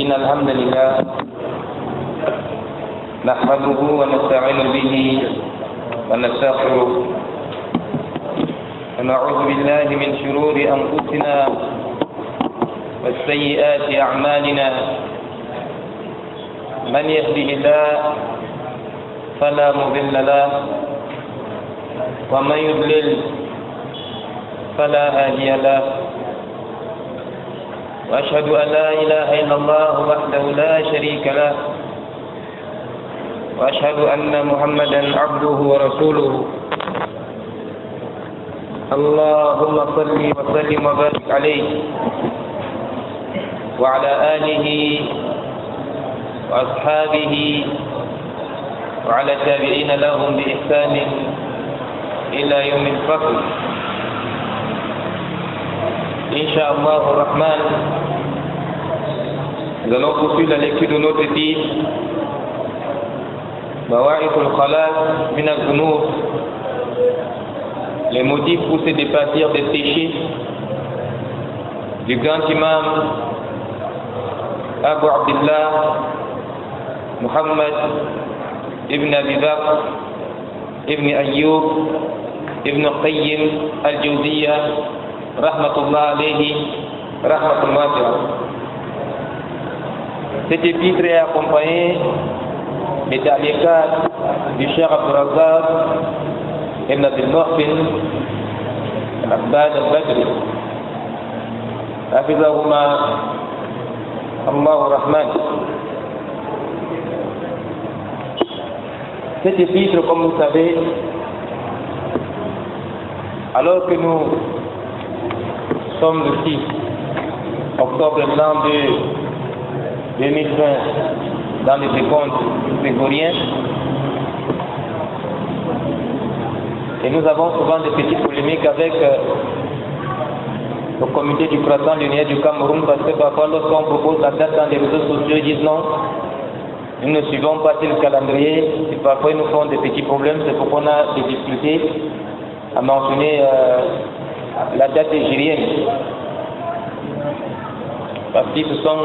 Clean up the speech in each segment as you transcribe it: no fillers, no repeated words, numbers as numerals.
إن الحمد لله نحمده ونستعين به ونستغفره ونعوذ بالله من شرور أنفسنا وسيئات أعمالنا من يهده الله فلا مضل له ومن يضلل فلا هادي له وأشهد أن لا إله إلا الله وحده لا شريك له وأشهد أن محمدا عبده ورسوله اللهم صل وسلم وبارك عليه وعلى آله وأصحابه وعلى التابعين لهم بإحسان إلى يوم الفصل. Inch'Allah ar-Rahman, nous allons poursuivre la lecture de notre titre Bawa'ith al-Khalas min al-Dhunub, les motifs pour se départir des péchés du grand imam Abu Abdullah Muhammad ibn Abi Bakr ibn Ayyub ibn Qayyim al-Jawziyya rahmatullah alayhi rahmatullah. Cet épître est accompagné des ta'liqat du Cheikh Abdul Razzaq ibn Abdul Muhsin al-Abbad al-Badri hafizahuma Allah ar-Rahman. Cet épître, comme vous savez, alors que nous sommes le 6 octobre de l'an 2020 dans les décomptes grégoriens, et nous avons souvent des petites polémiques avec le comité du printemps lunaire du Cameroun, parce que parfois lorsqu'on propose la date dans les réseaux sociaux, ils disent non, nous ne suivons pas tel calendrier, et parfois ils nous font des petits problèmes. C'est pourquoi on a des difficultés à mentionner la date égérienne, parce qu'ils se sont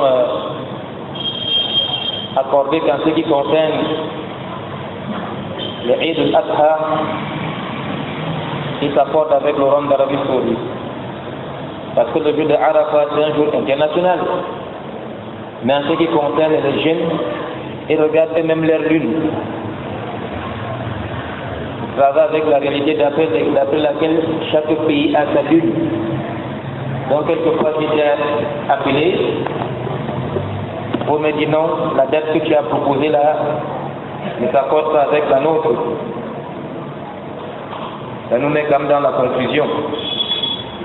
accordés qu'en ce qui concerne le Eid al-Adha, ils s'accordent avec le Rhum d'Arabie Saoudite, parce que le jour de Arafat c'est un jour international. Mais en ce qui concerne les jeunes, ils regardent eux-mêmes leur lune. Ça va avec la réalité d'après laquelle chaque pays a sa lune. Donc quelquefois si tu es appelé, on me dit non, la date que tu as proposée là ne s'accorde pas avec la nôtre. Ça nous met quand même dans la confusion.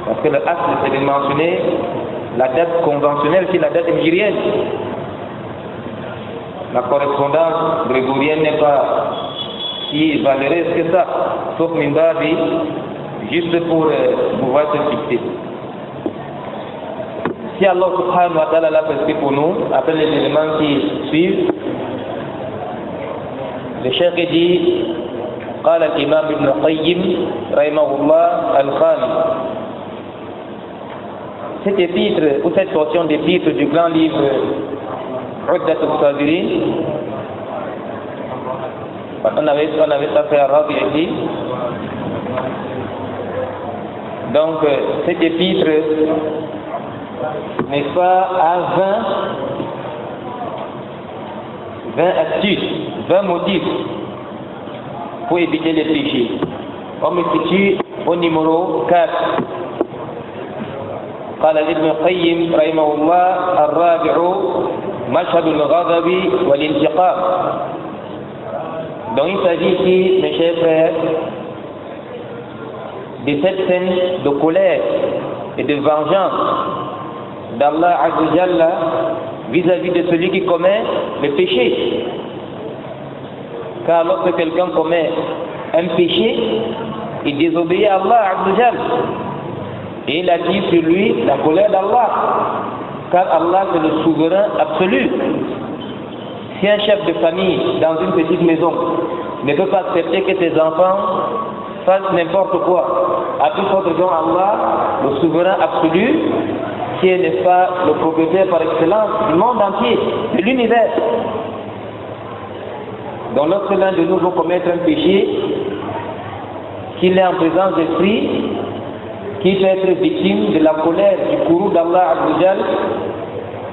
Parce que le acte c'est de mentionner la date conventionnelle, c'est la date hégirienne. La correspondance grégorienne n'est pas si valereuse que ça, sauf Mimbabi, juste pour pouvoir se fixer. Si Allah subhanahu wa ta'ala l'a prescrit pour nous, après les éléments qui suivent, le cheikh dit قال الإمام ابن القيم رحمه الله الخامس. Cet épître, ou cette portion d'épître du grand livre Uddat al-Sabirin, on avait ça fait arabe ici. Donc cet épître, n'est-ce pas, à 20 astuces, 20 motifs pour éviter les péchés. On me situe au numéro 4. قال ابن القيم رحمه الله الرابع مشهد الغضب والانتقام. Donc il s'agit ici, mes chers frères, de cette scène de colère et de vengeance d'Allah Azza wa Jalla vis-à-vis de celui qui commet le péché. Car lorsque quelqu'un commet un péché, il désobéit à Allah Azza wa Jalla. Et il attire sur lui la colère d'Allah. Car Allah c'est le souverain absolu. Si un chef de famille dans une petite maison ne peut pas accepter que ses enfants fassent n'importe quoi, à plus forte raison Allah, le souverain absolu, qui est, n'est-ce pas, le propriétaire par excellence du monde entier, de l'univers. Donc lorsque l'un de nous veut commettre un péché, qu'il est en présence d'esprit, qu'il peut être victime de la colère, du courroux d'Allah Azzawajal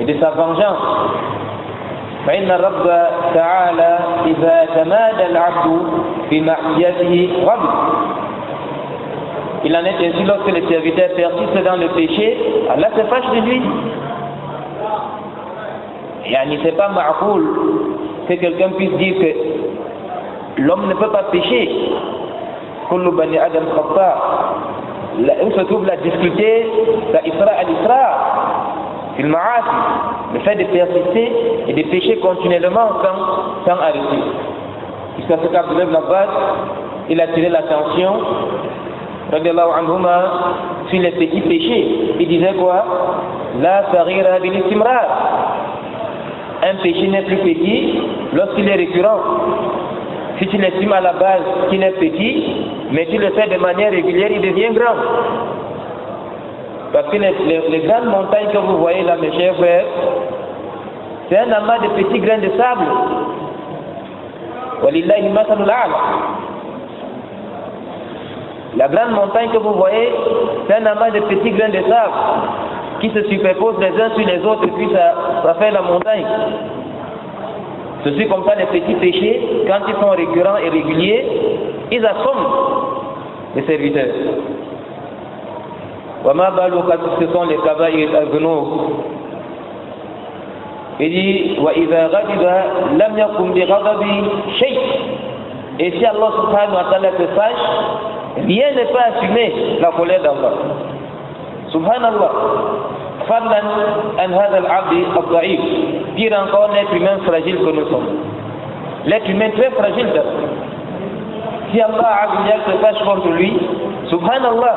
et de sa vengeance. فإن الرب تعالى إذا تمادى العبد في معصيته غضب. Il en est ainsi lorsque le serviteur persiste dans le péché, Allah se fâche de lui. Yani c'est pas ma'qoul que quelqu'un puisse dire que l'homme ne peut pas pécher. Kullu bani adam khata. Où se trouve la difficulté, la isra al-isra, fil ma'asi, le fait de persister et de pécher continuellement sans arrêter. Jusqu'à ce qu'Abdullah ibn Abbas, il a tiré l'attention radiyallahu anhuma sur les petits péchés. Il disait quoi? La saghira bil istimrar. Un péché n'est plus petit lorsqu'il est récurrent. Si tu l'estimes à la base qu'il est petit, mais tu le fais de manière régulière, il devient grand. Parce que les grandes montagnes que vous voyez là, mes chers frères, c'est un amas de petits grains de sable. Walillahi masalul a'la. La grande montagne que vous voyez, c'est un amas de petits grains de sable qui se superposent les uns sur les autres et puis ça fait la montagne. Ceci comme ça, les petits péchés, quand ils sont récurrents et réguliers, ils assomment les serviteurs. Wama baluka, ce sont les kaba'ir al-dhunub. Il dit wa idha ghadiba lam yakum bi ghadabi shay. Et si Allah subhanahu wa ta'ala te fâche, rien ne peut assumer la colère d'Allah. Subhanallah. Fadlan an hadha al-'abd al-dha'if. Pire encore, l'être humain fragile que nous sommes. L'être humain très fragile. Si Allah se fâche contre lui, subhanallah.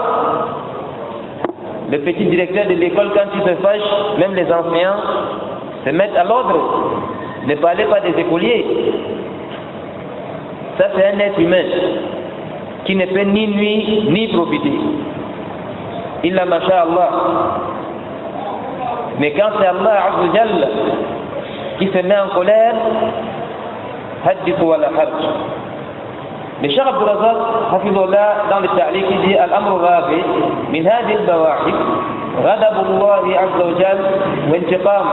Le petit directeur de l'école, quand il se fâche, même les enseignants se mettent à l'ordre. Ne parlez pas des écoliers. Ça, c'est un être humain qui ne peut ni nuire ni profiter. Illa masha'Allah. Mais quand c'est Allah Azzawajal qui se met en colère, hadithu wa la harj. Le Cheikh Abdul Razak, hafizullah, dans le ta'liq, il dit Al-amru rabi min hadi al-bawahid ghadabullahi Azzawajal wa intiqam.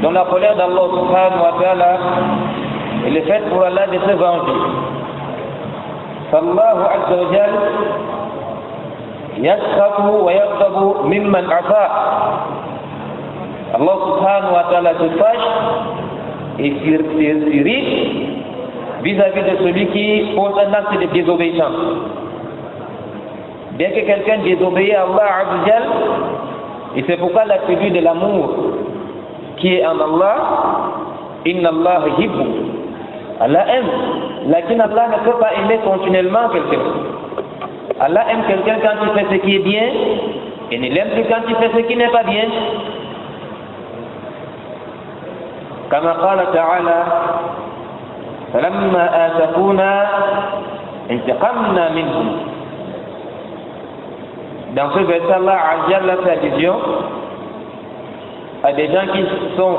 Dans la colère d'Allah subhanahu wa ta'ala, il est fait pour Allah de se venger. Fallahu Azzawajal yaskhatu wa yaghdabu mimman afa. Allah subhanahu wa ta'ala se fâche et s'irrite vis-à-vis de celui qui pose un acte de désobéissance. Bien que quelqu'un désobéisse à Allah Azzawajal, et c'est pourquoi l'attribut de l'amour qui est en Allah, inna Allah hibbu. Allah aime, lakin Allah ne peut pas aimer continuellement quelqu'un. Allah aime quelqu'un quand il fait ce qui est bien, et ne l'aime plus quand il fait ce qui n'est pas bien. كما قال تعالى فلما آسفونا انتقمنا منهم. Dans ce verset, Allah Azzawajal fait allusion à des gens qui sont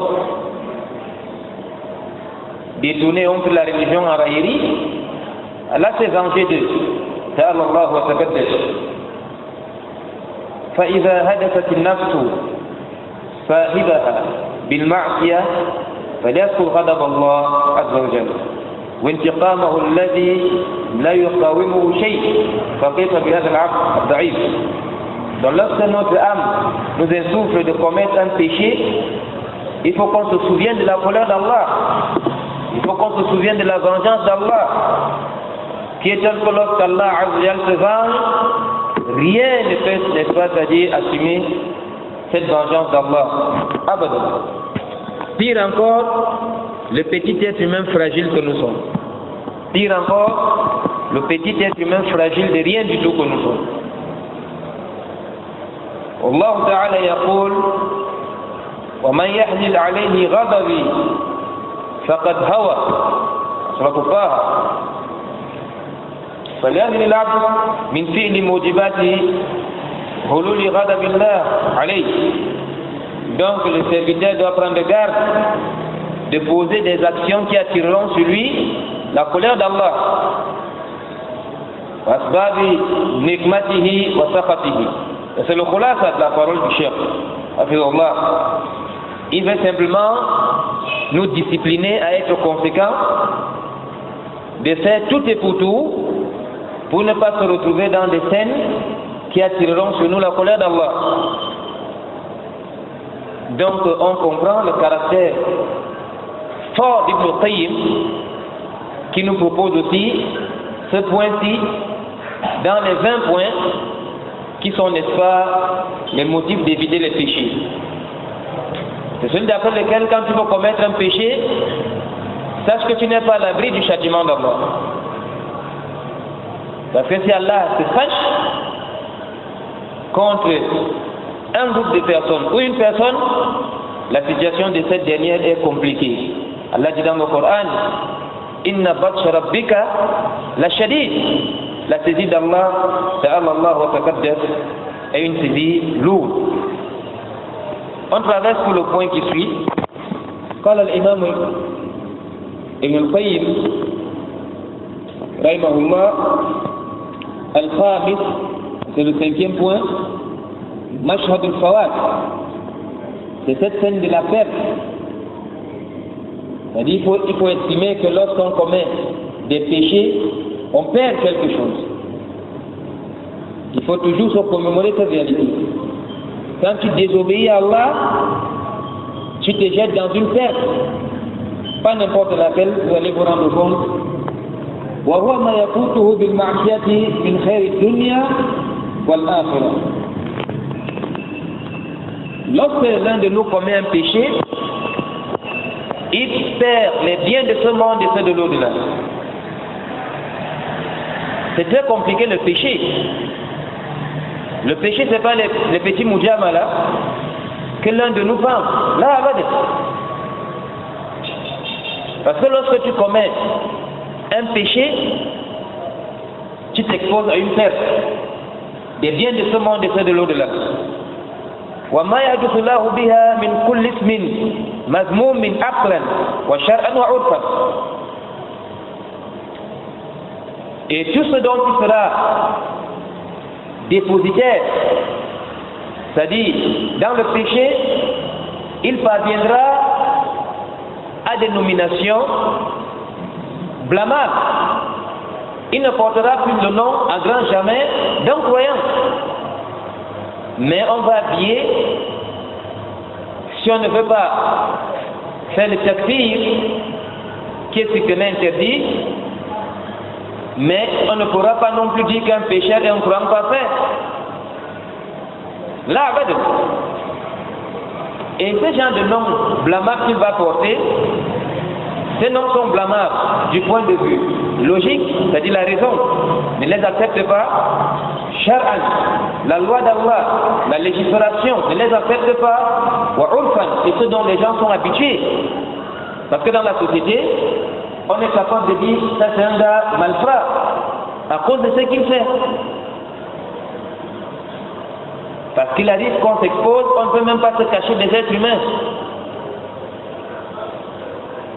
détournés, ont pris la religion en raillerie. Allah s'est vengé d'eux. تعالى الله وتقدس. فإذا هدفت النفس صاحبها بالمعصية فليذكر غضب الله عز وجل وانتقامه الذي لا يقاومه شيء فكيف بهذا العبد الضعيف. Donc lorsque notre âme nous insuffle de commettre un péché, il faut qu'on se souvienne de la colère d'Allah. Il faut qu'on se souvienne de la vengeance d'Allah, qui est tel que lorsqu'Allah Azzawajal se venge, rien ne peut, n'est-ce pas, c'est-à-dire assumer cette vengeance d'Allah. Abadan. Pire encore, le petit être humain fragile que nous sommes. Pire encore, le petit être humain fragile de rien du tout que nous sommes. Allah Ta'ala yaqul وَمَنْ يَحْلِلْ عَلَيْهِ غَضَبِي فَقَدْ هَوَى. Surah Al-Taha. فليأذن العبد من فعل موجبات hululi ghadabillah alayhi. Donc le serviteur doit prendre garde de poser des actions qui attireront sur lui la colère d'Allah. Asbabi nikmatihi wa sakhatihi. C'est le khulasa de la parole du cheikh. Il veut simplement nous discipliner à être conséquents, de faire tout et pour tout, pour ne pas se retrouver dans des scènes qui attireront sur nous la colère d'Allah. Donc on comprend le caractère fort d'Ibn Qayyim qui nous propose aussi ce point-ci dans les 20 points qui sont, n'est-ce pas, les motifs d'éviter les péchés. C'est celui d'après lequel, quand tu veux commettre un péché, sache que tu n'es pas à l'abri du châtiment d'Allah. Parce que si Allah se fâche contre un groupe de personnes ou une personne, la situation de cette dernière est compliquée. Allah dit dans le Coran, Inna batsha rabbika la shadid. La saisie d'Allah, ta'ala Allah wa taqaddas, est une saisie lourde. On traverse pour le point qui suit. قال الإمام ابن القيم رحمه الله الخامس, c'est le 5e point, مشهد الفوات, c'est cette scène de la perte. C'est-à-dire il faut estimer que lorsqu'on commet des péchés, on perd quelque chose. Il faut toujours se commémorer cette réalité. Quand tu désobéis à Allah, tu te jettes dans une perte, pas n'importe laquelle, vous allez vous rendre compte. وهو ما يفوته بالمعصية من خير الدنيا والآخرة. Lorsque l'un de nous commet un péché, il perd les biens de ce monde et ceux de l'au-delà. C'est très compliqué le péché. Le péché, ce n'est pas les petits moujamala que l'un de nous pense. Là, parce que lorsque tu commets un péché, tu t'exposes à une perte des biens de ce monde et ceux de l'au-delà. وما يحدث الله بها من كل اسم مذموم عقلا وشرعا وعرفا. Et tout ce dont il sera dépositaire, c'est-à-dire dans le péché, il parviendra à des nominations blâmables. Il ne portera plus le nom à grand jamais d'un croyant. Mais on va habiller, si on ne veut pas faire le takfir, qui est strictement interdit, mais on ne pourra pas non plus dire qu'un pécheur est un croyant parfait. Là, et ce genre de noms blâmables qu'il va porter, ces noms sont blâmables du point de vue logique, c'est-à-dire la raison ne les accepte pas. Shar'an, la loi d'Allah, la législation ne les accepte pas. Wa urfan, c'est ce dont les gens sont habitués. Parce que dans la société, on est capable de dire ça c'est un gars malfrat à cause de ce qu'il fait. Parce qu'il arrive qu'on s'expose, on ne peut même pas se cacher des êtres humains.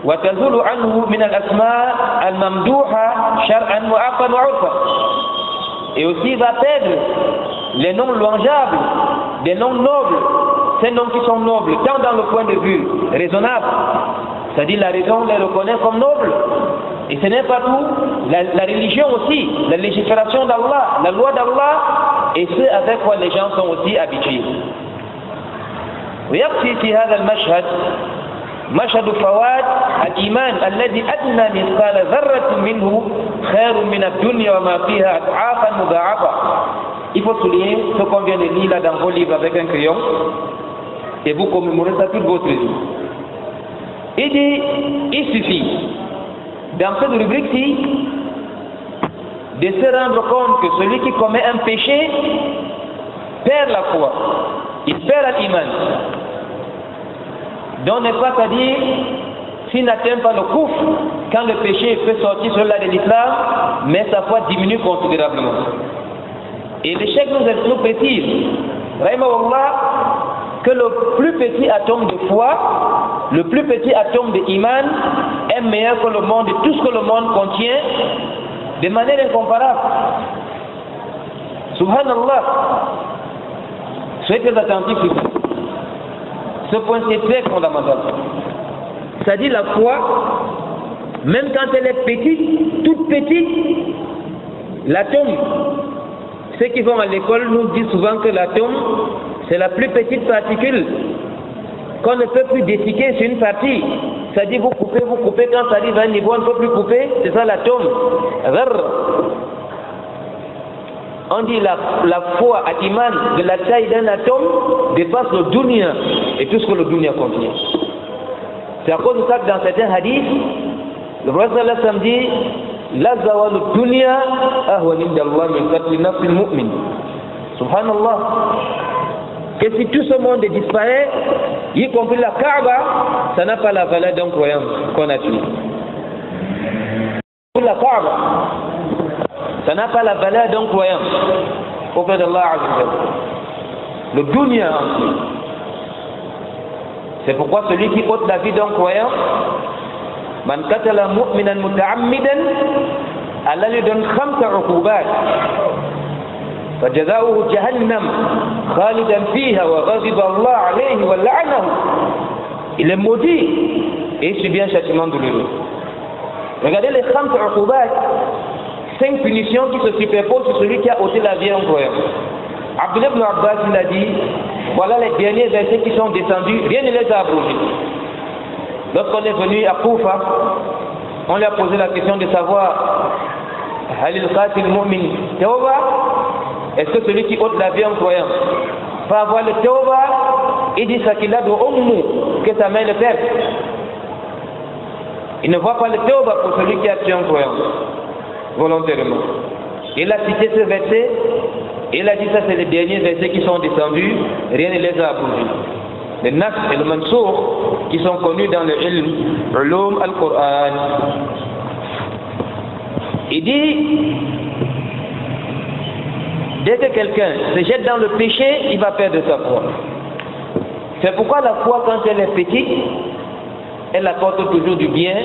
وتزول عنه من الأسماء الممدوحة شرعا وعقلا وعرفا. Et aussi il va perdre les noms louangeables, des noms nobles, ces noms qui sont nobles, tant dans le point de vue raisonnable, c'est-à-dire la raison les reconnaît comme nobles. Et ce n'est pas tout, la religion aussi, la législation d'Allah, la loi d'Allah, et ce avec quoi les gens sont aussi habitués. ويكفي في هذا المشهد مشهد فوات الإيمان الذي أدنى مثقال ذرة منه خير من الدنيا وما فيها أضعافا مضاعفة. Il faut souligner ce qu'on vient de lire là dans vos livres avec un crayon et vous commémorez ça toute votre vie. Il dit, il suffit dans cette rubrique-ci de se rendre compte que celui qui commet un péché perd la foi, il perd l'iman. Donc n'est pas à dire s'il n'atteint pas le couf, quand le péché peut sortir sur la de l'islam, mais sa foi diminue considérablement. Et le cheikh nous précise, rahimahullah, que le plus petit atome de foi, le plus petit atome de iman est meilleur que le monde et tout ce que le monde contient de manière incomparable. Subhanallah. Soyez très attentifs. Ce point c'est très fondamental. C'est-à-dire la foi, même quand elle est petite, toute petite, l'atome, ceux qui vont à l'école nous disent souvent que l'atome, c'est la plus petite particule qu'on ne peut plus dessiner sur une partie. C'est-à-dire vous coupez, quand ça arrive à un niveau, on ne peut plus couper, c'est ça l'atome. On dit la foi à iman de la taille d'un atome dépasse le dunya et tout ce que le dunya contient. C'est à cause de ça que dans certains hadiths, le prophète sallallahu alayhi wa sallam dit la zawal dunya ahwan inda Allah min qatl nafs al-mu'min. Subhanallah. Que si tout ce monde disparaît, y compris la Kaaba, ça n'a pas la valeur d'un croyant qu'on a tué. La Kaaba, ça n'a pas la valeur d'un croyant auprès d'Allah Azza wa Jalla. Le dunya entier. C'est pourquoi celui qui ôte la vie d'un croyant, man qatala mu'minan muta'ammidan, Allah lui donne 5 uqubat. فجزاؤه جهنم خالدا فيها وغضب الله عليه ولعنه. Il est maudit et il subit un châtiment douloureux. Regardez les 5 uqubat, 5 punitions qui se superposent sur celui qui a ôté la vie en croyant. Abdullah ibn Abbas il a dit, voilà les derniers versets qui sont descendus, rien ne les a abrogés. Lorsqu'on est venu à Koufa, on lui a posé la question de savoir Halil Qatil Mu'min Tawba, est-ce que celui qui ôte la vie en croyant va avoir le Tawba? Il dit ça qu'il a de Ummu, que sa main le perd. Il ne voit pas le Tawba pour celui qui a tué en croyant volontairement. Il a cité ce verset, il a dit ça c'est les derniers versets qui sont descendus, rien ne les a abrogés. Le Nas et le Mansour qui sont connus dans le ilm, Ulum al-Qur'an. Il dit, dès que quelqu'un se jette dans le péché, il va perdre sa foi. C'est pourquoi la foi, quand elle est petite, elle apporte toujours du bien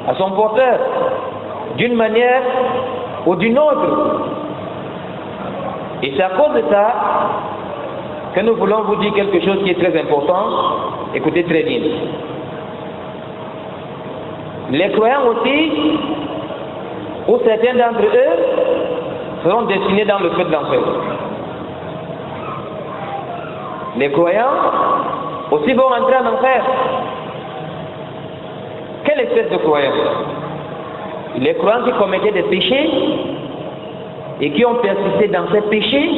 à son porteur, d'une manière ou d'une autre. Et c'est à cause de ça que nous voulons vous dire quelque chose qui est très important. Écoutez très bien. Les croyants aussi, ou certains d'entre eux, seront destinés dans le feu de l'enfer. Les croyants aussi vont entrer en enfer. Quelle espèce de croyants? Les croyants qui commettaient des péchés et qui ont persisté dans ces péchés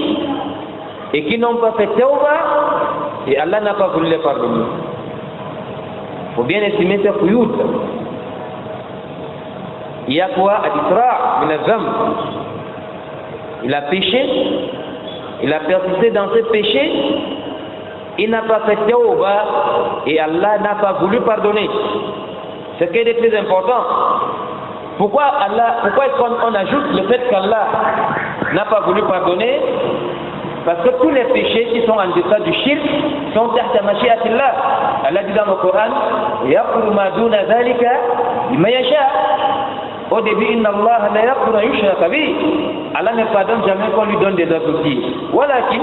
et qui n'ont pas fait tawba et Allah n'a pas voulu les pardonner. Il faut bien estimer ces khuyut. Il y a quoi à l'isra' min al-dhanb. Il a péché, il a persisté dans ses péchés, il n'a pas fait tawba et Allah n'a pas voulu pardonner. C'est ce qui est le plus important. Pourquoi est-ce qu'on ajoute le fait qu'Allah n'a pas voulu pardonner? Parce que tous les péchés qui sont en deçà du shirk sont tahta mashi'atillah. Allah dit dans le Coran, yaqulu ma duna dhalika liman yasha. Au début, inna Allah la yaqulu an yushraka bihi. Allah ne pardonne jamais qu'on lui donne des associés. Walakin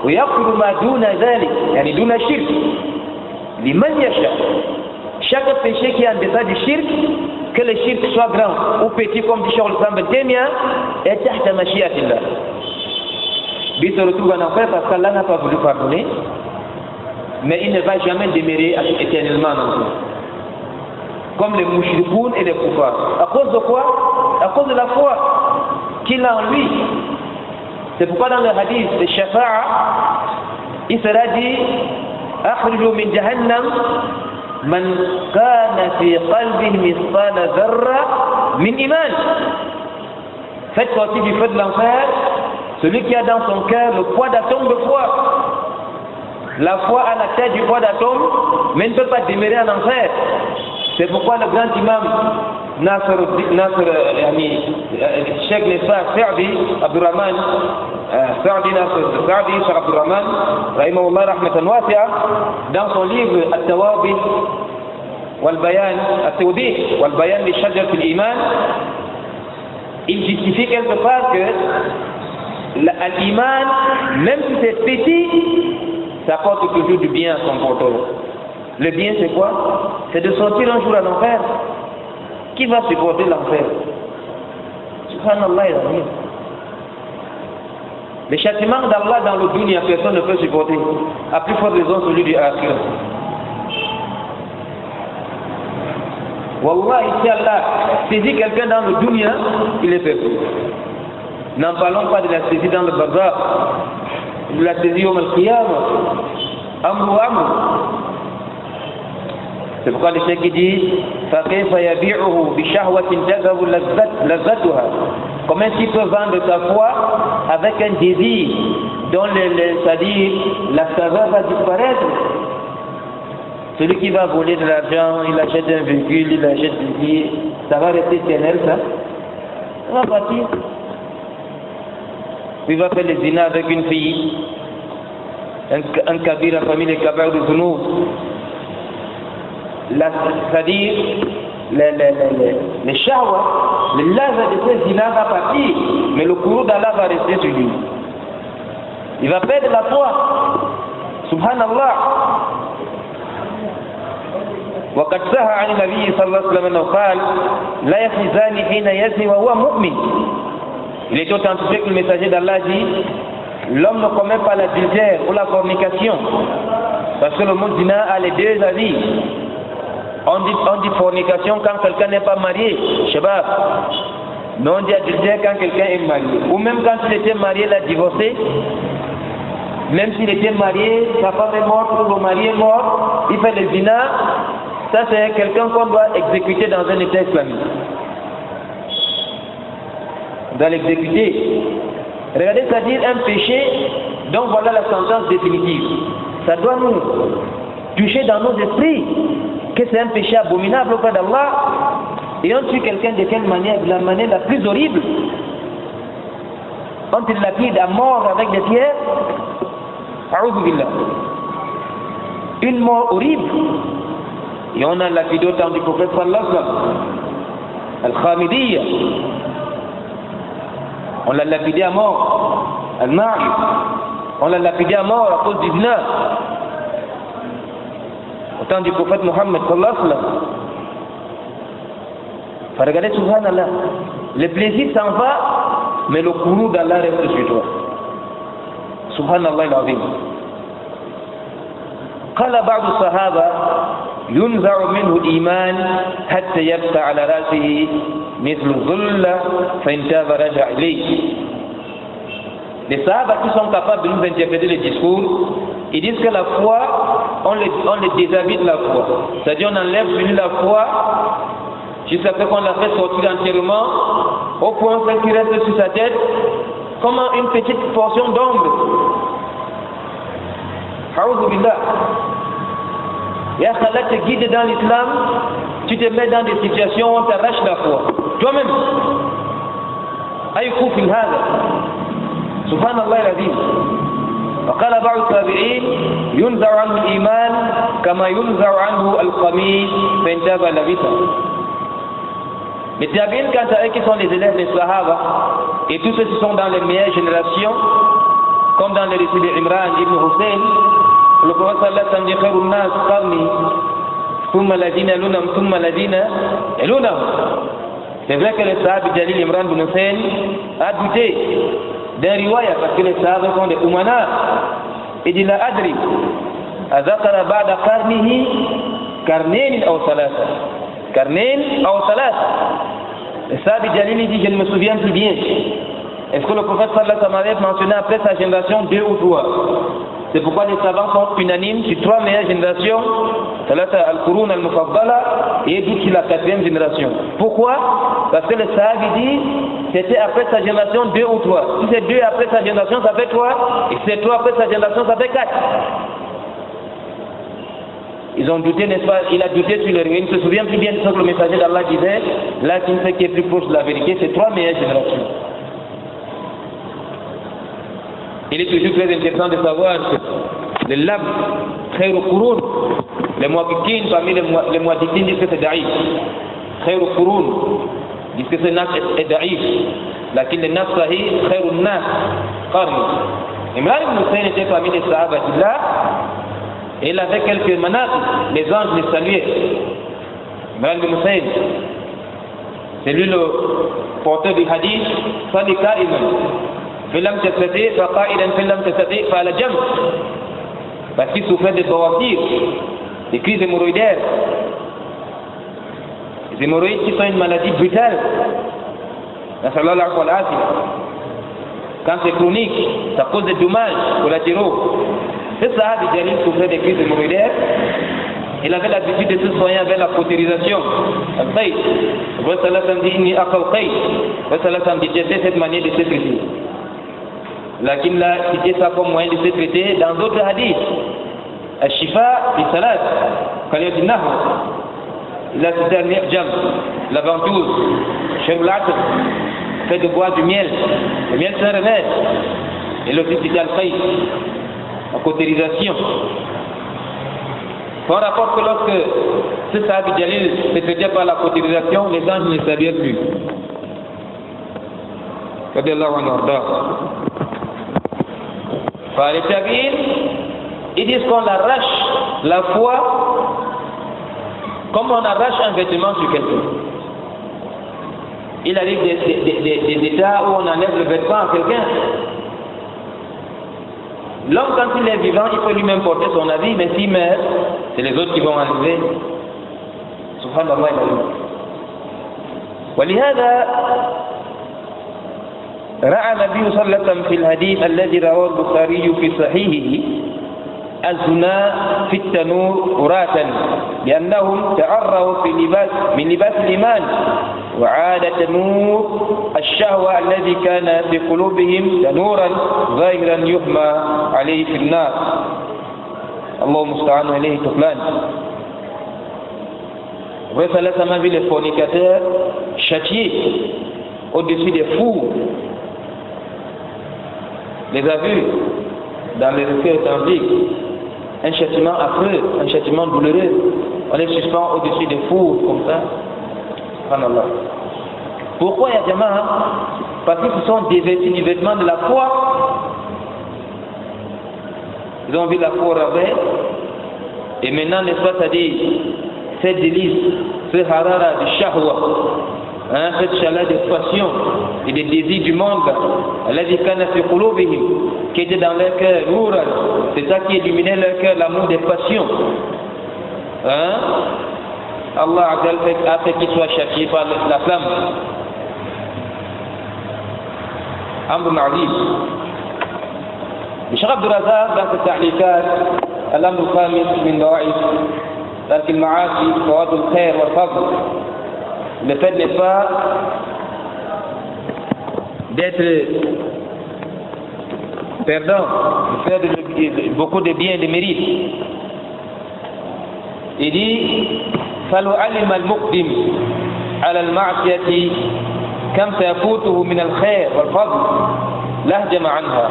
yaqulu ma duna dhalik, yani duna shirk liman yasha. Chaque péché qui est en deçà du shirk, que le shirk soit grand ou petit comme dit Cheikh al-Islam ibn Taymiyyah, est tahta mashi'atillah. Il se retrouve en enfer parce qu'Allah n'a pas voulu pardonner, mais il ne va jamais demeurer éternellement en enfer. Comme les mouchrikoun et les koufars. À cause de quoi? À cause de la foi qu'il a en lui. C'est pourquoi dans le hadith de Shafa'a, il sera dit Akhriju min jahannam man kana fi qalbihi mithqala dharra min iman. Faites sortir du feu de l'enfer celui qui a dans son cœur le poids d'atome de foi. La foi a la tête du poids d'atome, mais ne peut pas demeurer en enfer. C'est pourquoi le grand imam Cheikh Nessa Sa'di Abdurrahman, Sa'di Cheikh Abdurrahman, rahimahullah rahmatan wasi'a, dans son livre At-Tawabi wal-Bayan, At-Tawdih wal-Bayan li Shajarat al-Iman, il justifie quelque part que l'iman, même si c'est petit, ça apporte toujours du bien à son porteur. Le bien c'est quoi? C'est de sortir un jour à l'enfer. Qui va supporter l'enfer? Subhanallah. Le châtiment d'Allah dans le dunya, personne ne peut supporter. À plus forte raison celui du akhirah. Wallah, ici Allah saisit quelqu'un dans le dunya, il est perdu. N'en parlons pas de la saisie dans le bazar, de la saisie au al-qiyamah, amru amru. C'est pourquoi le cheikh dit فَكَيْفَ يَبِيعُهُ بِشَهْوَةٍ تَذْهَبُ لَذَّتُهَا. Comment est-ce qu'il peut vendre sa foi avec un désir dont c'est-à-dire la saveur va disparaître? Celui qui va voler de l'argent, il achète un véhicule, il achète des billets, ça va rester éternel, ça? Ça va partir. Il va faire les zina avec une fille, un kabir en famille, les kabir de Zounou. C'est-à-dire, les shahwa, le laser de ces zina va partir, mais le courroux d'Allah va rester sur lui. Il va perdre la foi. Subhanallah. وقد صح عن النبي صلى الله عليه وسلم أنه قال لا يزني الزاني حين يزني وهو مؤمن. Il est authentifié que le messager d'Allah dit l'homme ne commet pas l'adultère ou la fornication, parce que le mot zina a les deux avis. On dit fornication quand quelqu'un n'est pas marié, shabab, mais on dit adultère quand quelqu'un est marié, ou même quand il était marié, il a divorcé. Même s'il était marié, sa femme est morte ou le mari est mort, il fait le zina. Ça c'est quelqu'un qu'on doit exécuter dans un état islamique. On doit l'exécuter. Regardez, c'est-à-dire un péché, donc voilà la sentence définitive. Ça doit nous toucher dans nos esprits que c'est un péché abominable auprès d'Allah. Et on tue quelqu'un de quelle manière? De la manière la plus horrible. On te lapide à mort avec des pierres. A'udhu billah. Une mort horrible. Et on a lapidé au temps du prophète sallallahu alayhi wa sallam. Al-Khamidiyya. On l'a lapidé à mort. Al-Ma'ib. On l'a lapidé à mort à cause du zina. Au temps du prophète Mohammed sallallahu alayhi wa sallam. Regardez, subhanallah. Le plaisir s'en va, mais le courroux d'Allah reste sur toi. Subhanallah al-Azim. قال بعض الصحابة ينزع منه الإيمان حتى يبقى على رأسه مثل الظل فإن تاب رجع إليه. Les Sahaba qui sont capables de nous interpréter les discours, ils disent que la foi, on les déshabille de la foi. C'est-à-dire on enlève de lui la foi jusqu'à ce qu'on la fait sortir entièrement, au point qu'il reste sur sa tête comme une petite portion d'ombre. A'udhu billah. Ya Allah te guide dans l'islam, tu te mets dans des situations où on t'arrache la foi. Toi-même. Aïkou fil hada. Subhanallah al-Azim. وقال بعض التابعين ينزع عنه الإيمان كما ينزع عنه القميص فإن تاب لبسه. Les tabi'in, quant à eux qui sont les élèves des Sahaba, et tous ceux qui sont dans les meilleures générations, comme dans les récits d'Imran ibn Hussein, le prophète sallallahu alayhi wa sallam dit khairun nas qarni thumma ladina yalunahum thumma ladina yalunahum. C'est vrai que le sahabi Jalil Imran ibn Hussein a douté d'un riwaya parce que les sahabas sont des umana. Il dit la adri azakara ba'da qarnihi qarnayn aw thalatha. Qarnayn aw thalatha. Le sahabi Jalil dit je ne me souviens plus bien. Est-ce que le prophète sallallahu alayhi wa sallam avait mentionné après sa génération 2 ou 3? C'est pourquoi les savants sont unanimes sur 3 meilleures générations, Salata al-Qurun al-Mufaddala, et d'autres sur la 4e génération. Pourquoi? Parce que le sahabi dit c'était après sa génération 2 ou 3. Si c'est 2 après sa génération, ça fait 3, et si c'est 3 après sa génération, ça fait 4. Ils ont douté, n'est-ce pas? Il a douté sur leur. Il ne se souvient plus bien de ce que le messager d'Allah disait. Là, ce qui est plus proche de la vérité, c'est 3 meilleures générations. Il est toujours très intéressant de savoir que le lab, khayr al-qurun, les muhaddithines, parmi les muhaddithines disent que c'est daïf. Khayr al-qurun disent que ce nas est daïf. Lakin le nas sahih, khayr al-nas, qarni. Imran ibn Hussein était parmi les sahaba d'Illah. Et il avait quelques manats, les anges les saluaient. Imran ibn Hussein, c'est lui le porteur du hadith, Sali Qa'iman. Filam tasati, faqa'idan filam tasati, fa'ala jam. Parce qu'il souffrait de bawasir, des crises hémorroïdaires. Les hémorroïdes qui sont une maladie brutale. Quand c'est chronique, ça cause des dommages collatéraux. C'est ça, Jalil souffrait des crises hémorroïdaires. Il avait l'habitude de se soigner avec la cautérisation. Al-Qaïd. Wassalam dit inni aqal qaïd. Wassalam dit j'ai cette manière de se traiter. Lakin l'a cité ça comme moyen de se traiter dans d'autres hadiths. Al-Shifa, al-Salat, Khalid al-Nahu. Il a cité al-Mi'jam, la ventouse, Cheikh al-Atr, fait de boire du miel. Le miel c'est un remède. Et l'autre cité al-Qaïd. En cautérisation. On rapporte que lorsque ce Sahabi Jalil se faisait par la cautérisation, les anges ne saluaient plus. Par les tabi'in, ils disent qu'on arrache la foi comme on arrache un vêtement sur quelqu'un. Il arrive des états où on enlève le vêtement à quelqu'un. L'homme, quand il est vivant, il peut lui-même porter son avis, mais s'il meurt, c'est les autres qui vont enlever. Subhanallah. ولهذا رأى النبي صلى الله عليه وسلم في الحديث الذي رواه البخاري في صحيحه الزنا في التنور قراة لأنهم تعروا في من لباس الإيمان وعاد تنور الشهوة الذي كان في قلوبهم تنورا ظاهرا يحمى عليه في النار الله المستعان عليه تفلان. Vous savez, ça m'a vu les fornicateurs châtiés au-dessus des fours. Les a vus dans les recueils authentiques. Un châtiment affreux, un châtiment douloureux. On les suspend au-dessus des fours comme ça. Subhanallah. Pourquoi il y a des gens? Parce qu'ils se sont dévêtus du vêtement de la foi. Ils ont vu la foi avec. Et maintenant, n'est-ce pas, ça dit, cette délice, ce harara de shahwa, hein, cette chaleur de passion et des désirs du monde, qui était dans leur cœur, c'est ça qui illuminait leur cœur, l'amour des passions. Hein? Allah a fait qu'il soit châtié par la flamme. Amr al-Azim. Le Cheikh Abdul Razak, dans ses ta'liqat, al-Amr al-Khamis min dawa'if, Tark al-Ma'asi, Fawad al-Khair wal-Fadl. Le fait n'est pas d'être perdant, de faire beaucoup de bien et de mérites. Il dit فلو علم المقدم على المعصية كم سيفوته من الخير والفضل لهجم عنها.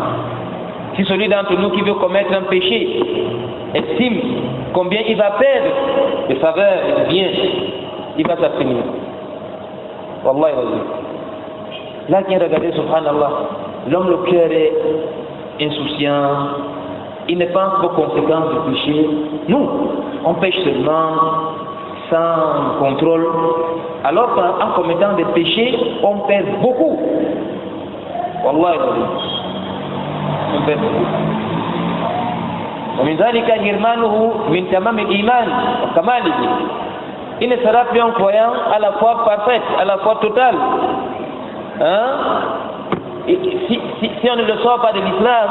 Si celui d'entre nous qui veut commettre un péché estime combien il va perdre de faveur et de bien, il va s'abstenir. Wallahi razim. Là, qui regardez, subhanallah, l'homme, le cœur est insouciant, il ne pense pas aux conséquences du péché. Nous, on pêche seulement, sans contrôle, alors qu'en commettant des péchés, on perd beaucoup. Wallahi razim. On perd beaucoup. ومن ذلك إرمانه من تمام الإيمان وكماله. Il ne sera plus un croyant à la fois parfaite, à la fois totale. Hein? Si on ne le sort pas de l'islam,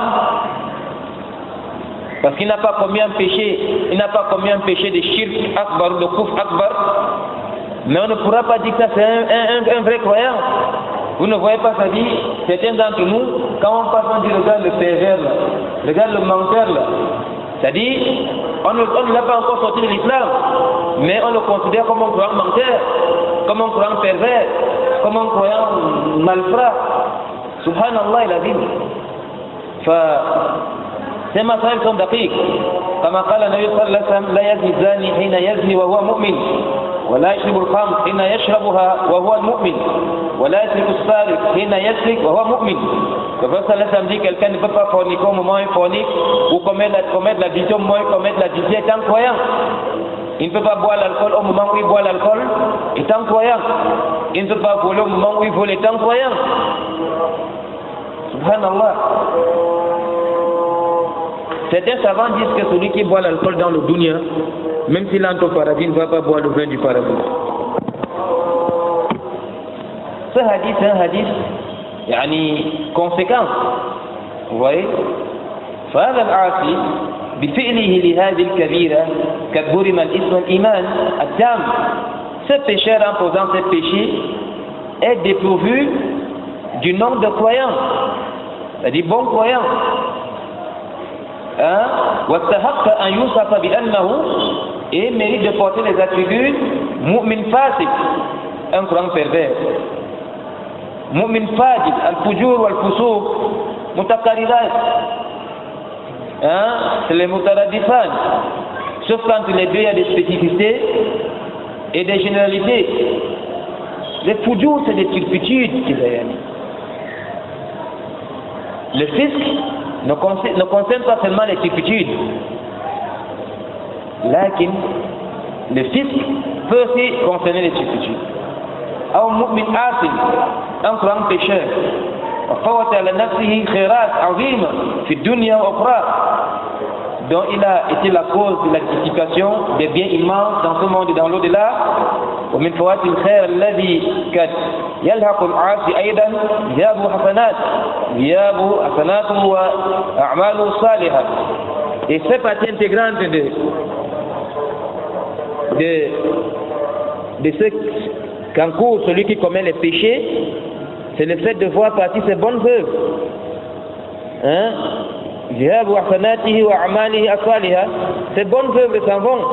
parce qu'il n'a pas commis un péché, il n'a pas commis un péché de shirk akbar ou de kufr akbar, mais on ne pourra pas dire que c'est un vrai croyant. Vous ne voyez pas ça dit, certains d'entre nous, quand on passe, on dit regarde le pervers là, regarde le menteur là. Ça dit, On ne l'a pas encore sorti de l'islam, mais on le considère comme un croyant menteur, comme un croyant pervers, comme un croyant malfrat. Subhanallah, il a dit. C'est ma salle comme daqiq. كما قال النبي صلى الله عليه وسلم لا يزني الزاني حين يزني وهو مؤمن ولا يشرب الخمر حين يشربها وهو مؤمن ولا يسرق السارق حين يسرق وهو مؤمن. Le prophète sallallahu alayhi wa sallam dit quelqu'un ne peut pas forniquer au moment où il fornique ou commettre l'addition au moment où il commet l'addition étant croyant. Il ne peut pas boire l'alcool au moment où il boit l'alcool étant croyant. Il ne peut pas voler au moment où il vole étant croyant. Subhanallah. Certains savants disent que celui qui boit l'alcool dans le dunya, même s'il entre au paradis, ne va pas boire le vin du paradis. Ce hadith, c'est un hadith conséquent. Vous voyez? فهذا العاصي بفعله لهذه الكبيرة قد حرم الإثم الإيمان التام. Ce pécheur en posant ce péché est dépourvu du nombre de croyants, c'est-à-dire bons croyants. واستحق أن يوصف بأنه et mérite de porter les attributs mu'min fasik, un croyant pervers. Mu'min fajid, al-fujur wal-fusuq, mutakarirat, c'est les mutaradifan. Sauf quand les deux il y a des spécificités et des généralités. Les fujur, c'est des turpitudes qu'ils ont. Le fisc ne concerne pas seulement les turpitudes. Lakin, le fisc peut aussi concerner les turpitudes. Ou mu'min asim, un croyant pécheur. وفوت على نفسه خيرات عظيمة في الدنيا وأخرى, dont il a été la cause de la multiplication des biens immenses dans ce monde et dans l'au-delà. ومن فوات الخير الذي قد يلحق العاصي أيضا ذهاب حسناته وأعماله الصالحة. Et cette partie intégrante de ce qu'encourt celui qui commet les péchés, c'est le fait de voir partir ses bonnes œuvres. ذهاب حسناته وأعماله الصالحة. Ces bonnes œuvres s'en vont.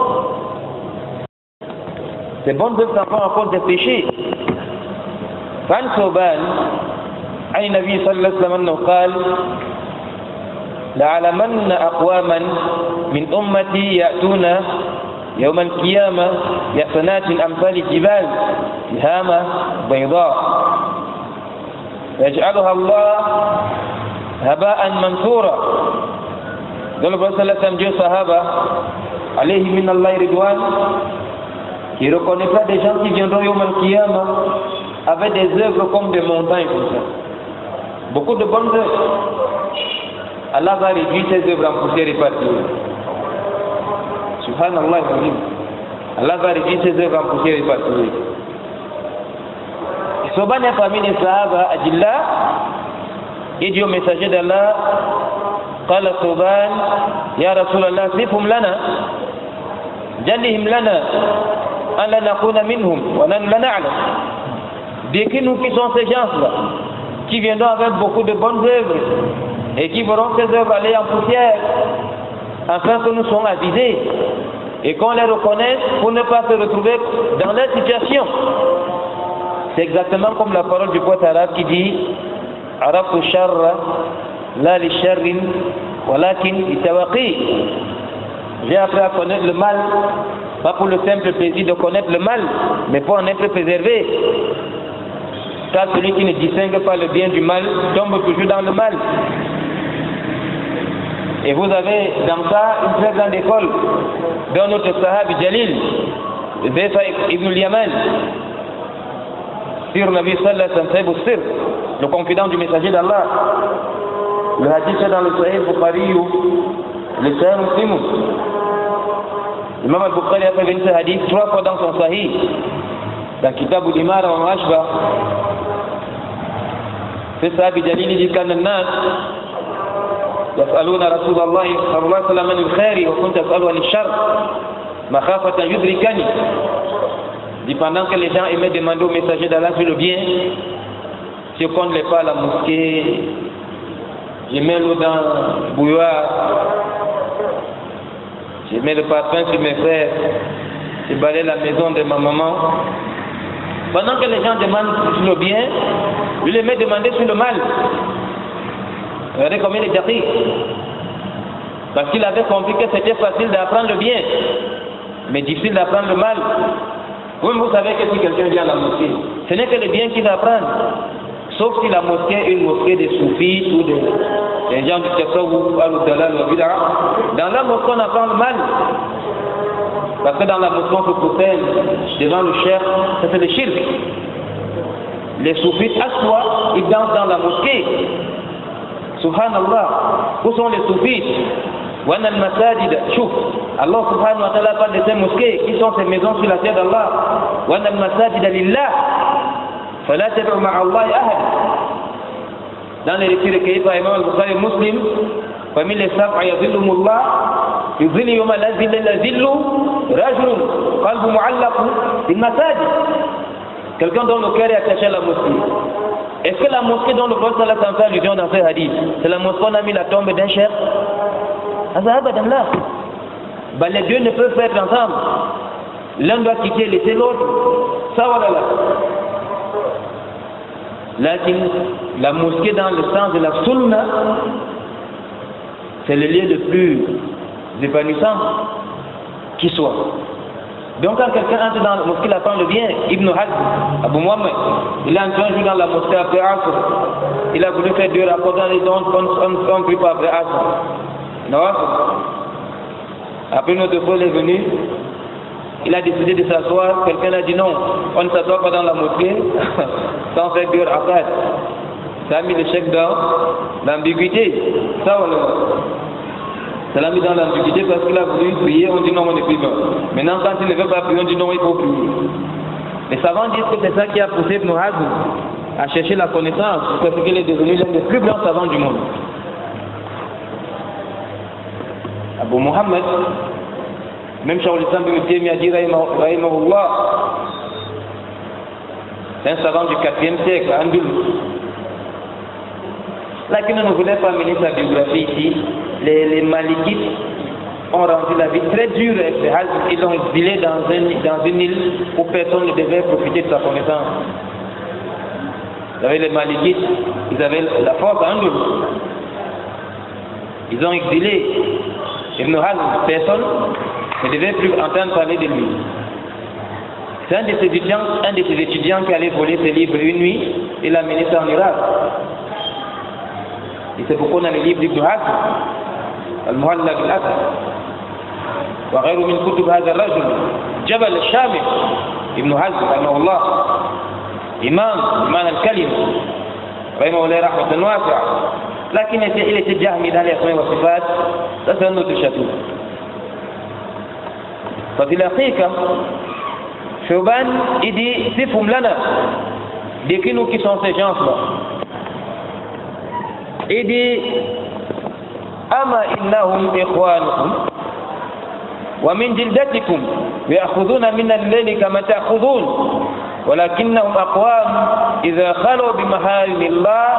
Ces bonnes œuvres s'en vont à cause des péchés. فعن ثوبان عن النبي صلى الله عليه وسلم أنه قال لعلمن أقواما من أمتي يأتون يوم القيامة بحسنات أمثال الجبال تهامة بيضاء يجعلها الله هباء منثورا. Donc le prophète sallallahu alayhi wa sallam dit aux sahaba alayhi min Allah ridwan, qui reconnaîtra des gens qui viendront Yawm al-Qiyamah avec des œuvres comme des montagnes comme ça. Beaucoup de bonnes œuvres. Allah va réduire ces œuvres en poussière répartie. Subhanallah. Allah va réduire ces œuvres en poussière répartie. Soban est parmi les sahaba Adillah. Il dit au messager d'Allah, قال ثوبان يا رسول الله صفهم لنا جلهم لنا أن لا نكون منهم ونحن لا نعلم. Décris-nous qui sont ces gens-là qui viendront avec beaucoup de bonnes œuvres et qui verront ces œuvres aller en poussière afin que nous soyons avisés et qu'on les reconnaisse pour ne pas se retrouver dans leur situation. C'est exactement comme la parole du poète arabe qui dit Araftu sharra la li sharrin walakin li tawaqi. J'ai appris à connaître le mal, pas pour le simple plaisir de connaître le mal, mais pour en être préservé. Car celui qui ne distingue pas le bien du mal tombe toujours dans le mal. Et vous avez dans ça une très grande école dans notre Sahabi Jalil, Zayfa ibn al-Yaman, Sir Nabi sallallahu alayhi wa sallam, le confident du messager d'Allah. Le hadith est dans le Sahih Bukhari ou le Sahih Muslim. L'imam al-Bukhari a fait venir ce hadith 3 fois dans son Sahih, dans Kitab al-Imara wa Mashba. Ce Sahabi Jalil dit qu'un nas يسألون رسول الله صلى الله عليه وسلم عن الخير وكنت أسأله عن الشر مخافة يدركني. Dit pendant que les gens aimaient demander au messager d'Allah sur le bien, si on ne les pas à la mosquée, je mets l'eau dans le bouilloire, je mets le parfum sur mes frères, je balaye la maison de ma maman. Pendant que les gens demandent sur le bien, lui les met demander sur le mal. Regardez combien il est jari. Parce qu'il avait compris que c'était facile d'apprendre le bien, mais difficile d'apprendre le mal. Vous savez que si quelqu'un vient à la mosquée, ce n'est que le bien qu'il va apprendre. Sauf si la mosquée est une mosquée des soufis ou des gens du Tessou ou Al-Dalal ou Bid'a. Dans la mosquée, on apprend le mal. Parce que dans la mosquée, on se prosterne devant le chef, ça c'est le shirk. Les soufis assoient, ils dansent dans la mosquée. Subhanallah. Où sont les soufis? Wan al-masajid, chouf. Allah subhanahu wa ta'ala parle de ces mosquées, qui sont ces maisons sur la terre d'Allah. Wan al-masajid lillah. Fala tad'u ma'a Allah ahad. Dans les récits recueillis par Imam al-Bukhari Muslim, parmi les sab'a yadhillumullah, yudhillu yawma la dhilla illa dhillu, rajulun qalbu mu'allaqun bil masajid. Quelqu'un dont le cœur est attaché à la mosquée. Est-ce que la mosquée dont le prophète sallallahu alayhi wa sallam fait allusion dans ce hadith, c'est la mosquée où on a mis la tombe d'un chef? Les deux ne peuvent pas être ensemble. L'un doit quitter et laisser l'autre. Ça voilà là. La mosquée dans le sens de la sunna, c'est le lieu le plus épanouissant qui soit. Donc quand quelqu'un entre dans la mosquée, il apprend le bien. Ibn Hazm, Abu Muhammad, il est entré un jour dans la mosquée après Asr. Il a voulu faire 2 rapports dans les dons, on ne prie pas après Asr. Non. Après notre fois, il est venu. Il a décidé de s'asseoir. Quelqu'un a dit non, on ne s'assoit pas dans la mosquée sans faire 2 rakats. Ça a mis le chèque dans l'ambiguïté. Ça, ça l'a mis dans l'ambiguïté parce qu'il a voulu prier, on dit non, on ne prie pas. Maintenant, quand il ne veut pas prier, on dit non, il faut prier. Les savants disent que c'est ça qui a poussé Ibn Hazm à chercher la connaissance, parce qu'il est devenu l'un des plus grands savants du monde. Abu Muhammad, même Shaul Islam bin Taymiyyah a dit Rahimahullah, c'est un savant du 4e siècle, à Andalus. Là, qui ne voulait pas mener sa biographie ici, les Malikites ont rendu la vie très dure avec les Hazm. Ils l'ont exilé dans une île où personne ne devait profiter de sa connaissance. Vous savez, les Malikites, ils avaient la force à Andalus. Ils ont exilé Ibn Hazm, personne ne devait plus entendre parler de lui. C'est un de ses étudiants qui allait voler ses livres une nuit, il l'a mené ça en Irak. Et c'est pourquoi on a les livres d'Ibn Hazm, Al-Muhalla bil-Asr. Wa ghayru min kutub hadha ar-rajul, Jabal al-Shami, Ibn Hazm, rahimahullah, Imam al-Kalim, rahimahullah rahmatan wasi'a. Lakin il était jahmi dans les asma wa sifat, ça c'est un autre chapitre. ففي الحقيقة Shouban, il dit Sifum lana, décris-nous qui sont ces gens-là. Il dit Ama innahum ikhwanukum wa min jildatikum ya'khuduna min al-layli kama ta'khudun walakinnahum aqwam idha khalu bi maharimillah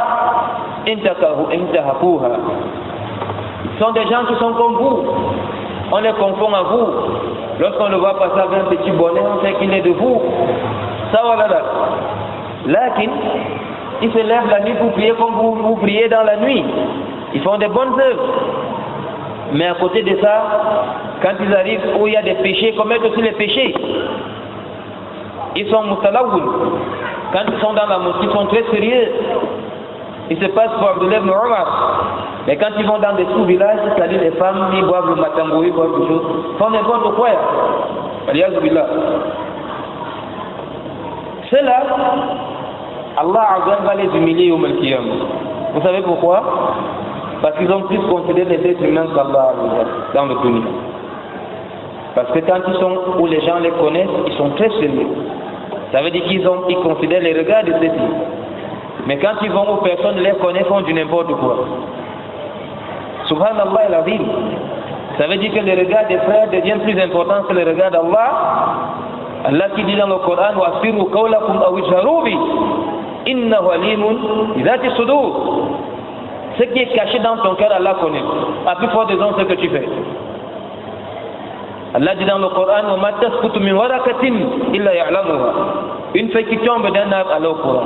intahakuha. Ce sont des gens qui sont comme vous. On les confond à vous. Lorsqu'on le voit passer avec un petit bonnet, on sait qu'il est de vous. Ça voilà là. Lakin, ils se lèvent la nuit pour prier comme vous priez dans la nuit. Ils font des bonnes œuvres. Mais à côté de ça, quand ils arrivent où il y a des péchés, ils commettent aussi les péchés. Ils sont mutalawun. Quand ils sont dans la mosquée, ils sont très sérieux. Ils se passent pour Abdullah ibn Umar. Mais quand ils vont dans des sous-villages, c'est-à-dire les femmes, ils boivent le matambo, ils boivent des choses, font n'importe quoi. Ceux-là, Allah va les humilier au Qiyamah. Vous savez pourquoi? Parce qu'ils ont plus considéré les êtres humains qu'Allah dans le dunya. Parce que quand ils sont où les gens les connaissent, ils sont très sérieux. Ça veut dire qu'ils considèrent les regards de ceux-ci. Mais quand ils vont où personne ne les connaît, ils font du n'importe quoi. Subhanallah et la vie. Ça veut dire que les regards des frères deviennent plus importants que les regards d'Allah. Allah qui dit dans le Coran wa asfiru qawlakum aw ijharu bi innahu alimun bi dhati sudur. Ce qui est caché dans ton cœur, Allah connaît. À plus forte raison ce que tu fais. Allah dit dans le Coran, une feuille qui tombe d'un arbre, Allah au courant.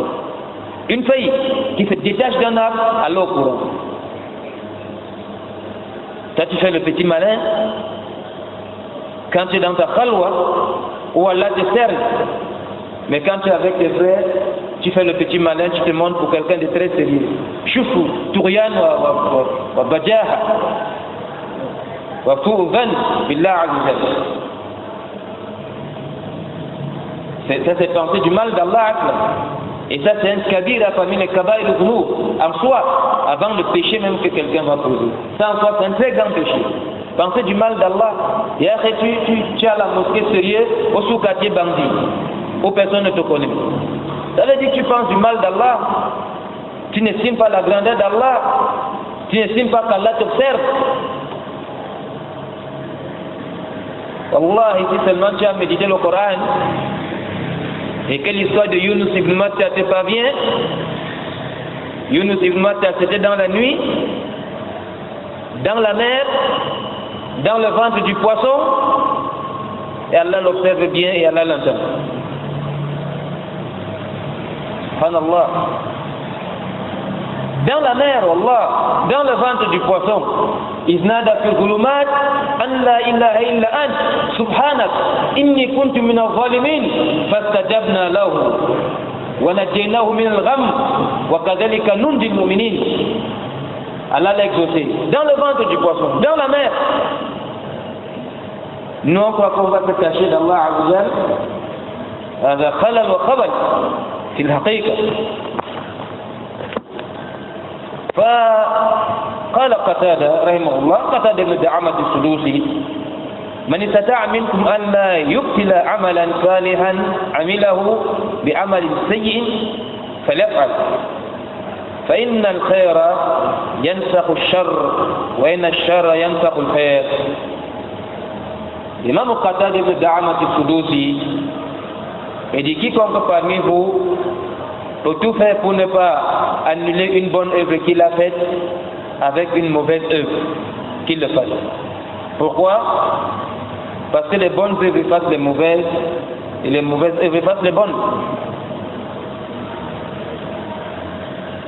Une feuille qui se détache d'un arbre, Allah au courant. Toi tu fais le petit malin, quand tu es dans ta khalwa, où Allah te sert. Mais quand tu es avec tes frères, tu fais le petit malin, tu te montres pour quelqu'un de très sérieux. Choufou, Tourian, wa Bajaha, wa Fouvan, Billah Azizal. Ça c'est penser du mal d'Allah. Et ça c'est un kabira parmi les kabaï de Zounou, en soi, avant le péché même que quelqu'un va poser. Ça en soi c'est un très grand péché. Penser du mal d'Allah. Et après tu as la mosquée sérieuse au sous-quartier bandit, où personne ne te connaît. Ça veut dire que tu penses du mal d'Allah. Tu n'estimes pas la grandeur d'Allah. Tu n'estimes pas qu'Allah t'observe. Allah, ici seulement tu as médité le Coran et que l'histoire de Yunus ibn Matta te parvient. Yunus ibn Matta, c'était dans la nuit, dans la mer, dans le ventre du poisson, et Allah l'observe bien et Allah l'entend. Subhanallah. Dans la mer, Allah, dans le ventre du poisson, iznada fi zulumat an la ilaha illa ant subhanak inni kuntu min al-zalimin fastajabna lahu wa najaynahu min al-gham wa kadhalika nunji al-mu'minin. Allah l'a exaucé dans le ventre du poisson, dans la mer. Nous on croit qu'on va se cacher d'Allah Azza wa Jal. هذا خلل وخبل في الحقيقة. فقال قتادة رحمه الله، قتادة بن دعامة السدوسي: من استطاع منكم أن لا يبتل عملا صالحا عمله بعمل سيء فليفعل فإن الخير ينسخ الشر وإن الشر ينسخ الخير. Imam Qatada ibn Da'amat al-Sudusi et dit: quiconque parmi vous peut tout faire pour ne pas annuler une bonne œuvre qu'il a faite avec une mauvaise œuvre, qu'il le fasse. Pourquoi? Parce que les bonnes œuvres effacent les mauvaises et les mauvaises œuvres effacent les bonnes.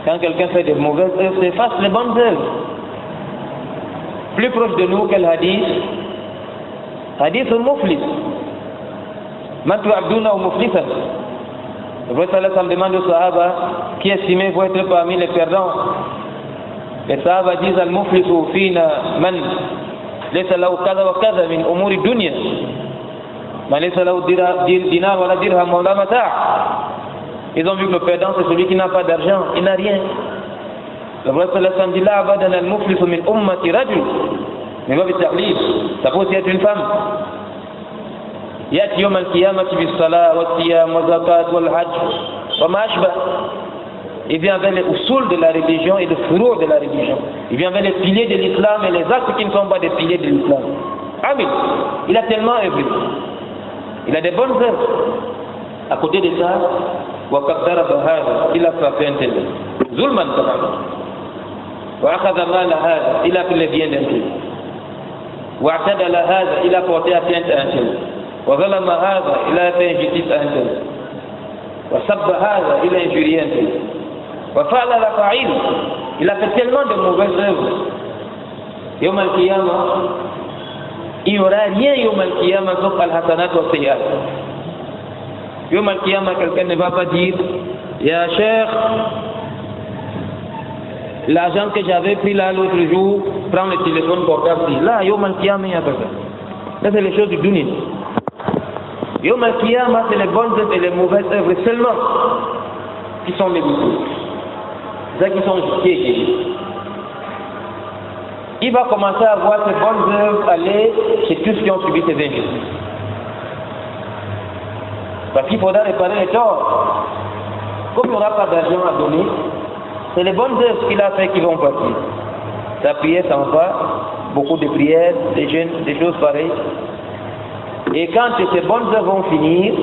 Quand quelqu'un fait des mauvaises œuvres, ça efface les bonnes œuvres. Plus proche de nous quel hadith? Hadith al-Muflis. Man tu'abduna ou muflisan. Le prophète sallallahu alayhi wa sallam demande aux sahaba qui estimait vous être parmi les perdants. Les sahaba disent: al-muflisu fina man laysa lahu kaza wa kaza min umuri dunya, man laysa lahu dinar wala dirham wala mata'. Ils ont vu que le perdant c'est celui qui n'a pas d'argent, il n'a rien. Le prophète sallallahu alayhi wa sallam dit: la abadan al-muflisu min ummati rajul. Mais va bitarlib, ça peut aussi être une femme. يأتي يوم القيامة بالصلاة والصيام والزكاة والحج وما أشبه. Il vient avec les usul de la religion et les furous de la religion. Il vient avec les piliers de l'islam et les actes qui ne sont pas des piliers de l'islam. Amin. Il a tellement œuvré. Il a des bonnes œuvres. À côté de ça, il a frappé un tel. Zulman tabarak. Il a pris les biens d'un tel. Il a porté atteinte à un tel. وظلم هذا إلى تنجتيس أنتم وسب هذا إلى injurier أنتم وفعل الفاعل. Il a fait tellement de mauvaises œuvres. يوم القيامة il n'y aura rien يوم القيامة sauf الحسنات والسيئات. يوم القيامة quelqu'un ne va pas dire: Ya Cheikh, l'argent que j'avais pris là l'autre jour, prends le téléphone portable. Là, يوم القيامة il n'y a pas ça. Ça c'est les choses du dunya. Yom al-Qiyamah, c'est les bonnes œuvres et les mauvaises œuvres seulement qui sont méditées. C'est ça qui sont justifiées. Il va commencer à voir ces bonnes œuvres aller chez tous ceux qui ont subi ces injustices. Parce qu'il faudra réparer les torts. Comme il n'y aura pas d'argent à donner, c'est les bonnes œuvres qu'il a fait qui vont partir. Sa prière s'en va, beaucoup de prières, des jeûnes, des choses pareilles. Et quand ces bonnes œuvres vont finir,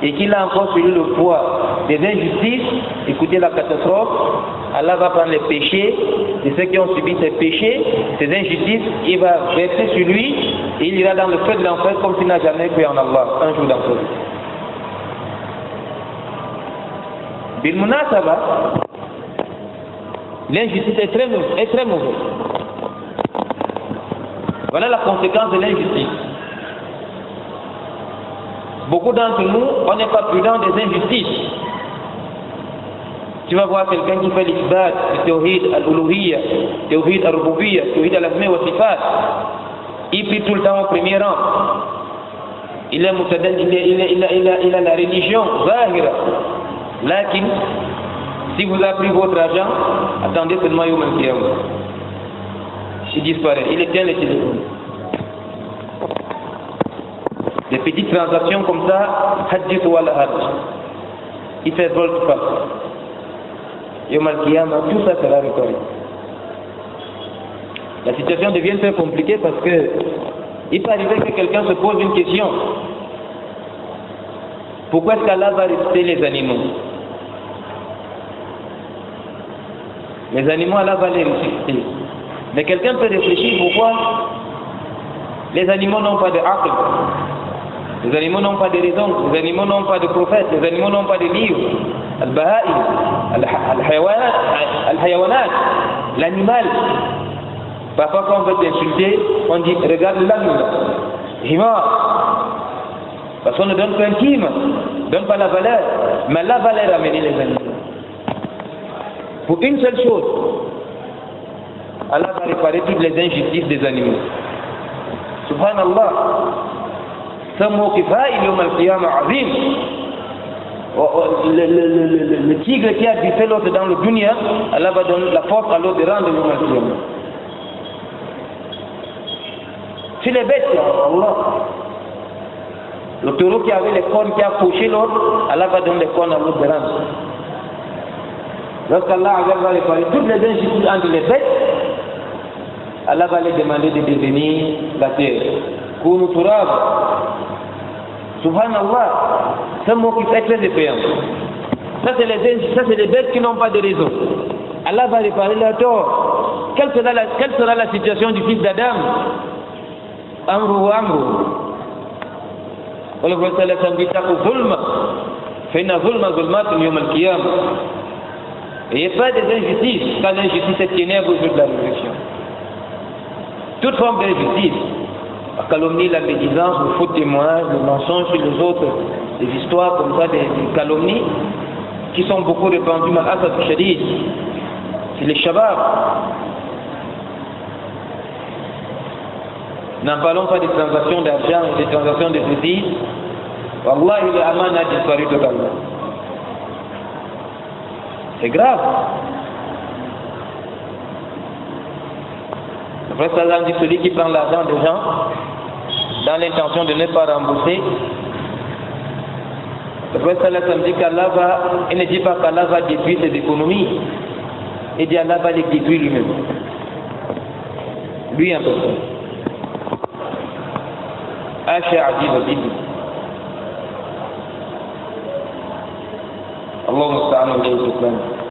et qu'il a encore suivi le poids des injustices, écoutez la catastrophe, Allah va prendre les péchés de ceux qui ont subi ces péchés, ces injustices, il va verser sur lui et il ira dans le feu de l'enfer comme s'il n'a jamais cru en Allah, un jour d'enfer. Bil munasaba, l'injustice est très mauvaise. Voilà la conséquence de l'injustice. Beaucoup d'entre nous, on n'est pas prudent des injustices. Tu vas voir quelqu'un qui fait l'isbat, le tawhid al-uluhiyya, le tawhid al-rububiyya, le tawhid al-asma wa sifat. Il prie tout le temps au premier rang. Il est mutadal, il a la religion zahira. Lakin, si vous avez pris votre argent, attendez seulement Yom al-Qiyamah. Il disparaît, il éteint les téléphones. Des petites transactions comme ça, hadith wa la hadith. Il fait volte-face. Yom al-Qiyamah, tout ça sera récolté. La situation devient très compliquée parce que il peut arriver que quelqu'un se pose une question. Pourquoi est-ce qu'Allah va respecter les animaux? Les animaux, Allah va les respecter. Mais quelqu'un peut réfléchir pourquoi les animaux n'ont pas de aql. Les animaux n'ont pas de raison. Les animaux n'ont pas de prophète. Les animaux n'ont pas de livre. Al-Baha'im, Al-Hayawanat, l'animal. Parfois quand on veut t'insulter, on dit regarde l'animal. Himar. Parce qu'on ne donne qu'un kim, ne donne pas la valeur. Mais la valeur a amené les animaux. Pour une seule chose, Allah va réparer toutes les injustices des animaux. Subhanallah. Ce mot qui va, il y a al-Qiyamah azim. Le tigre qui a biffé l'autre dans le dunya, Allah va donner la force à l'autre de rendre le al-Qiyamah. C'est les bêtes, Allah. Le taureau qui avait les cornes, qui a fauché l'autre, Allah va donner les cornes à l'autre de rendre. Lorsqu'Allah va réparer toutes les injustices entre les bêtes, Allah va les demander de devenir la terre. Kunu turab. Subhanallah. C'est un mot qui fait très effrayant. Ça, c'est les bêtes qui n'ont pas de raison. Allah va réparer leur tort. Quelle sera la situation du fils d'Adam? Amru wa amru. Allah va dit zulma. Fa'inna zulma zulmatun yawm al-qiyamah. Et il n'y a pas des injustices quand l'injustice est ténèbre au jour de la résurrection. Toute forme d'injustice, la calomnie, la médisance, le faux témoignage, le mensonge sur les autres, des histoires comme ça, des calomnies, qui sont beaucoup répandues, mal'asaf shadid, c'est les shabab. N'en parlons pas des transactions d'argent et des transactions de devises. Wallahi, le aman a disparu totalement. C'est grave. Le prophète sallallahu dit celui qui prend l'argent des gens dans l'intention de ne pas rembourser. Le prophète sallallahu dit qu'Allah va, il ne dit pas qu'Allah va détruire ses économies. Il dit Allah va les détruire lui-même. Lui un peu. Asha Adib Adib. Allah musta'an wa